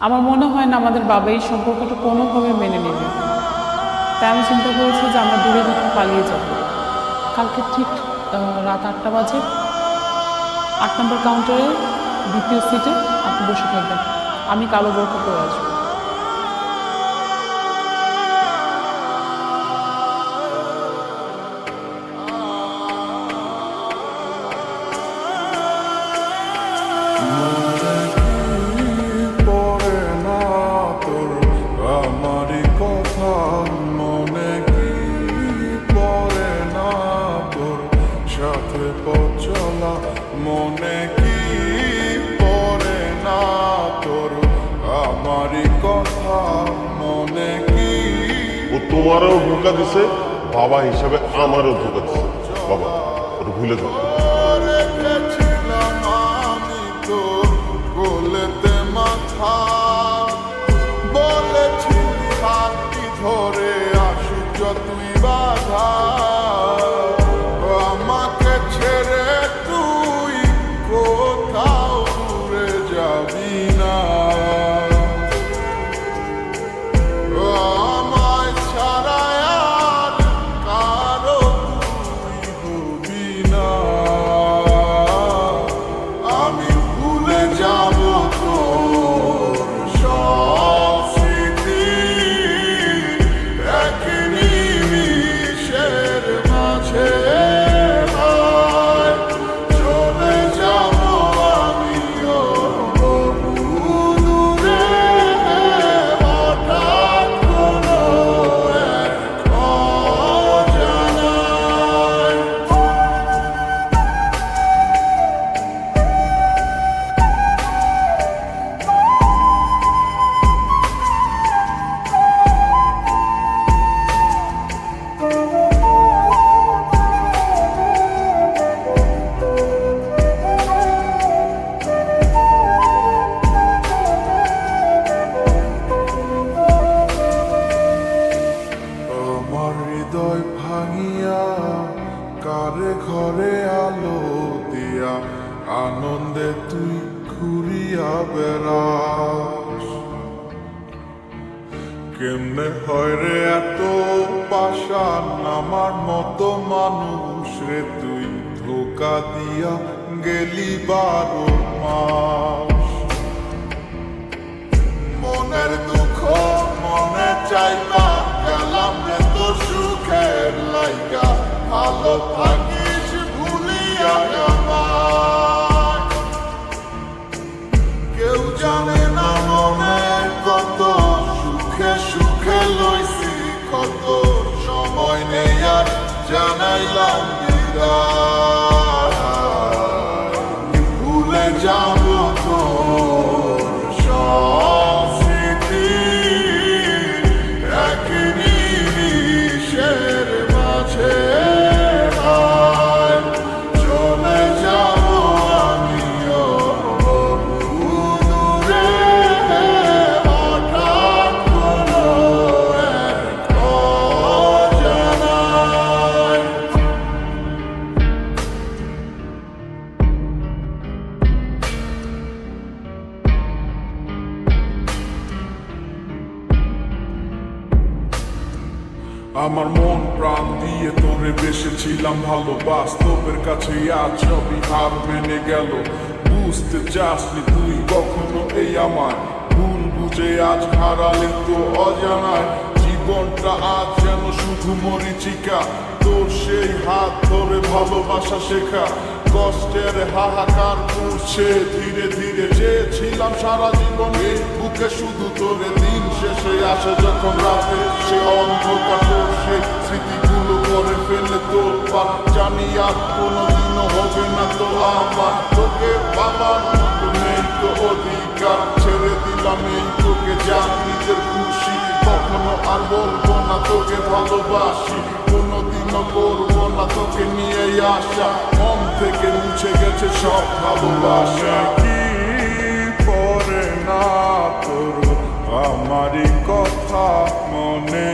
আমার মনে হয় না আমাদের বাবা এই সম্পর্কটা কোনোভাবে মেনে নেবে। তাই আমি চিন্তা করেছি যে আমরা দূরে কোথাও পালিয়ে যাব। কালকে ঠিক রাত 8টা বাজে 8 নম্বর কাউন্টারে দ্বিতীয় সিটে আপনি বসে থাকবেন, আমি কালো বোরখা পরে আসবো। মনে কি পড়ে না তোর আমারই কথা মনে কি। ও তোমারও ধোকা দিছে, বাবা হিসাবে আমারও ধোকা দিছে। বাবা ওটা ভুলে যাও। রেখেছিলাম আমি তো গোলেতে মাথা, বলেছিলি হাতটি ধরে আসুক যতই বাধা, আমাকে ছেড়ে তুই কোথাও দূরে যাবি না, আমায় ছাড়া আর কারো তুই হবি না। আমি ভুলে যাব তোর সব স্মৃতি, এক নিমিষের মাঝে চলে যাব আমিও বহু দূরে, হঠাৎ কোনো এক অজানায়। আমার হৃদয় ভাঙিয়া কারে ঘরে আলো দিয়া, আনন্দে তুই ঘুরিয়া বেড়াস। কেমনে হয় রে এত পাষাণ, আমার মতো মানুষ রে তুই ধোকা দিয়া গেলি 12 মাস। মনের দুঃখ মনে চাইবা গেলাম রে তো সুখের লাইগা, ভালো থাকিস ভুলিয়া আমায়। কেউ জানে না মনে কত সুখে সুখে লইছি কত, সময় নেই আর জানাইলাম বিদায়। ভুলে যাব তোর সব স্মৃতি, এক নিমিষের মাঝে চলে যাব আমিও বহু দূরে, হঠাৎ কোনো এক অজানায়। আমার মন প্রাণ দিয়ে তোরে বেসেছিলাম ভালো, বাস্তবের কাছে আজ সবই হার মেনে গেল। বুঝতে চাসনি তুই কখনো এই আমার ভুল বুঝে আজ হারালে তো অজানায়। জীবনটা আজ যেন শুধু মরিচিকা, তোর সেই হাত ধরে ভালোবাসা শেখা, কষ্টের হাহাকার করছে ধীরে ধীরে। চেয়েছিলাম সারা জীবন এই বুকে শুধু তোরে, দিন শেষে আসে যখন রাতে সে অন্ধকার, তোর সেই স্মৃতিগুলো করে ফেলে তোর পার। জানি আর কোনোদিনও হবে না তো আমার, তোকে বাবার মতো নেই তো অধিকার। ছেড়ে দিলাম এই তোকে যা নিজের খুশি, কখনো আর বলবো না তোকে ভালোবাসি, কোনোদিনও করবো না তোকে নিয়ে আসা, মন থেকে মুছে গেছে সব ভালোবাসা। কি পড়ে না তোর আমারই কথা মনে